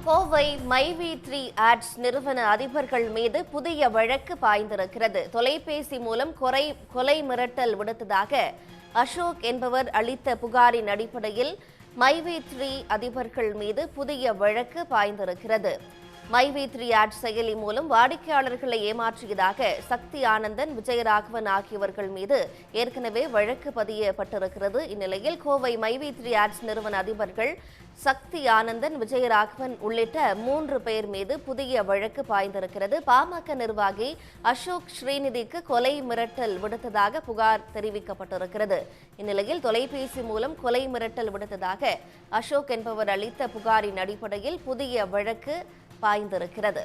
Kovai மைவி3 ads நிறுவன அதிபர்கள் மீது புதிய வழக்கு பாய்ந்திருக்கிறது. தொலைபேசி மூலம் கொலை மிரட்டல் விடுத்ததாக அசோக் என்பவர் அளித்த புகாரின் அடிப்படையில் மைவி3 அதிபர்கள் மீது புதிய வழக்கு பாய்ந்திருக்கிறது. மைவி3 ஆட்ஸ் செயலி மூலம் வாடிக்கையாளர்களை ஏமாற்றியதாக சக்தி ஆனந்தன், விஜயராகவன் ஆகியவர்கள் மீது ஏற்கனவே வழக்கு பதியப்பட்டிருக்கிறது. இந்நிலையில் கோவை மைவி3 ஆட்ஸ் நிறுவன அதிபர்கள் சக்தி ஆனந்தன், விஜயராகவன் உள்ளிட்ட 3 பேர் மீது புதிய வழக்கு பாய்ந்திருக்கிறது. பாமக நிர்வாகி அசோக் ஸ்ரீநிதிக்கு கொலை மிரட்டல் விடுத்ததாக புகார் தெரிவிக்கப்பட்டிருக்கிறது. இந்நிலையில் தொலைபேசி மூலம் கொலை மிரட்டல் விடுத்ததாக அசோக் என்பவர் அளித்த புகாரின் அடிப்படையில் புதிய வழக்கு பாய்ந்திருக்கிறது.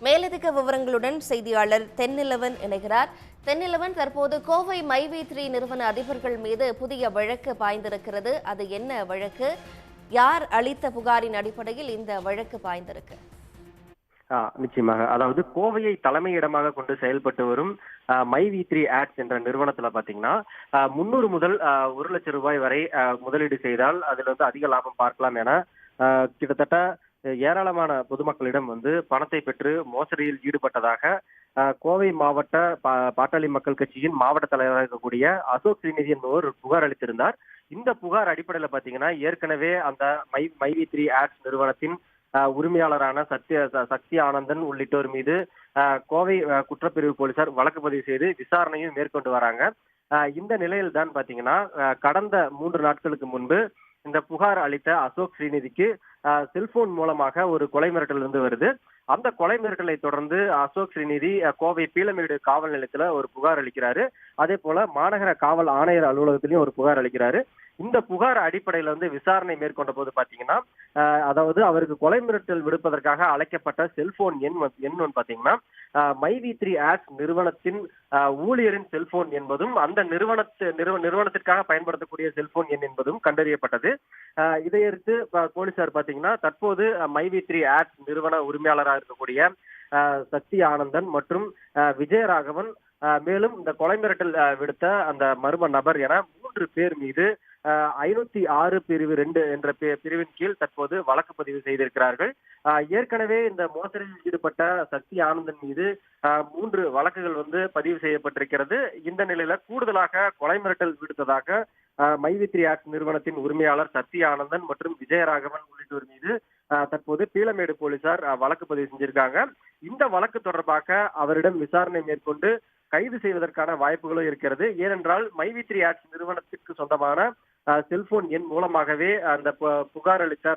மேலதிக விவரங்களுடன் செய்தியாளர் தென்னிலவன் இணைகிறார். தென்னிலவன், தற்போது கோவை மைவி3 நிறுவன அதிபர்கள் மீது புதிய வழக்கு பாய்ந்திருக்கிறது. அது என்ன வழக்கு? யார் அளித்த புகாரின் அடிப்படையில் இந்த வழக்கு பாய்ந்திருக்கு? நிச்சயமாக. அதாவது கோவையை தலைமையிடமாக கொண்டு செயல்பட்டு வரும் மைவி3 ஆட்ஸ் என்ற நிறுவனத்துல பாத்தீங்கன்னா 300 முதல் 1 லட்சம் ரூபாய் வரை முதலீடு செய்தால் அதுல அதிக லாபம் பார்க்கலாம் என கிட்டத்தட்ட ஏராளமான பொதுமக்களிடம் பணத்தை பெற்று மோசடியில் ஈடுபட்டதாக கோவை மாவட்ட பாட்டாளி மக்கள் கட்சியின் மாவட்ட தலைவராக இருக்கக்கூடிய அசோக் ஸ்ரீநிதி என்பவர் புகார் அளித்திருந்தார். இந்த புகார் அடிப்படையில பாத்தீங்கன்னா ஏற்கனவே அந்த மைவி3 ஆட்ஸ் நிறுவனத்தின் உரிமையாளரான சக்தி ஆனந்தன் உள்ளிட்டோர் மீது கோவை குற்றப்பிரிவு போலீசார் வழக்கு பதிவு செய்து விசாரணையும் மேற்கொண்டு வராங்க. இந்த நிலையில் தான் பாத்தீங்கன்னா கடந்த 3 நாட்களுக்கு முன்பு இந்த புகார் அளித்த அசோக் ஸ்ரீநிதிக்கு செல்போன் மூலமாக ஒரு கொலை மிரட்டல் வருது. அந்த கொலை மிரட்டலை தொடர்ந்து அசோக் ஸ்ரீநிதி கோவை பீளமேடு காவல் நிலையத்துல ஒரு புகார் அளிக்கிறாரு. அதே போல மாநகர காவல் ஆணையர் அலுவலகத்திலையும் ஒரு புகார் அளிக்கிறாரு. இந்த புகார் அடிப்படையில விசாரணை மேற்கொண்ட போது பாத்தீங்கன்னா அதாவது அவருக்கு கொலை மிரட்டல் விடுப்பதற்காக அழைக்கப்பட்ட செல்போன் எண் பாத்தீங்கன்னா மைவி3 ஆட்ஸ் நிறுவனத்தின் ஊழியரின் செல்போன் என்பதும் அந்த நிறுவனத்திற்காக பயன்படுத்தக்கூடிய செல்போன் எண் என்பதும் கண்டறியப்பட்டது. இதையடுத்து போலீசார் பாத்தீங்கன்னா தற்போது மைவி3 ஆட்ஸ் நிறுவன உரிமையாளராக இருக்கக்கூடிய சக்தி ஆனந்தன் மற்றும் விஜயராகவன் மேலும் இந்த கொலை மிரட்டல் விடுத்த அந்த மர்ம நபர் என 3 பேர் மீது 506 பிரிவு 2 என்ற பிரிவின் கீழ் தற்போது வழக்கு பதிவு செய்திருக்கிறார்கள். ஏற்கனவே இந்த மோசடியில் ஈடுபட்ட சக்தி ஆனந்தன் மீது 3 வழக்குகள் பதிவு செய்யப்பட்டிருக்கிறது. இந்த நிலையில கூடுதலாக கொலை மிரட்டல் விடுத்ததாக மைவி3 ஆட்ஸ் நிறுவனத்தின் உரிமையாளர் சக்தி ஆனந்தன் மற்றும் விஜயராகவன் உள்ளிட்டோர் மீது தற்போது பீளமேடு போலீசார் வழக்கு பதிவு செஞ்சிருக்காங்க. இந்த வழக்கு தொடர்பாக அவரிடம் விசாரணை மேற்கொண்டு கைது செய்வதற்கான வாய்ப்புகளும் இருக்கிறது. ஏனென்றால் மைவி3 ஆட்ஸ் நிறுவனத்திற்கு சொந்தமான செல்போன் எண் மூலமாகவே அந்த புகார் அளித்த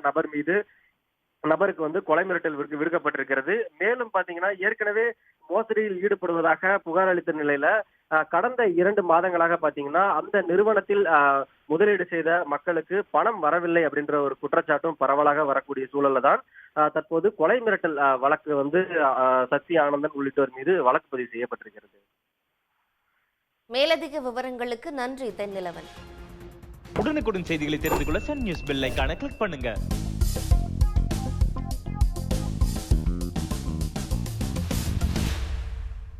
நபருக்கு கொலை மிரட்டல் விடுக்கப்பட்டிருக்கிறது. மேலும் பாத்தீங்கன்னா ஏற்கனவே மோசடியில் ஈடுபடுவதாக புகார் அளித்த நிலையில கடந்த 2 மாதங்களாக பாத்தீங்கன்னா அந்த நிறுவனத்தில் முதலீடு செய்த மக்களுக்கு பணம் வரவில்லை அப்படின்ற ஒரு குற்றச்சாட்டும் பரவலாக வரக்கூடிய சூழல்ல தான் தற்போது கொலை மிரட்டல் வழக்கு சக்தி ஆனந்தன் உள்ளிட்டோர் மீது வழக்கு பதிவு செய்யப்பட்டிருக்கிறது. மேலதிக விவரங்களுக்கு நன்றி தென்னிலவன். உடனுக்குடன் செய்திகளை தெரிந்து கொள்ள சன் நியூஸ் பெல் ஐகானை கிளிக் பண்ணுங்க.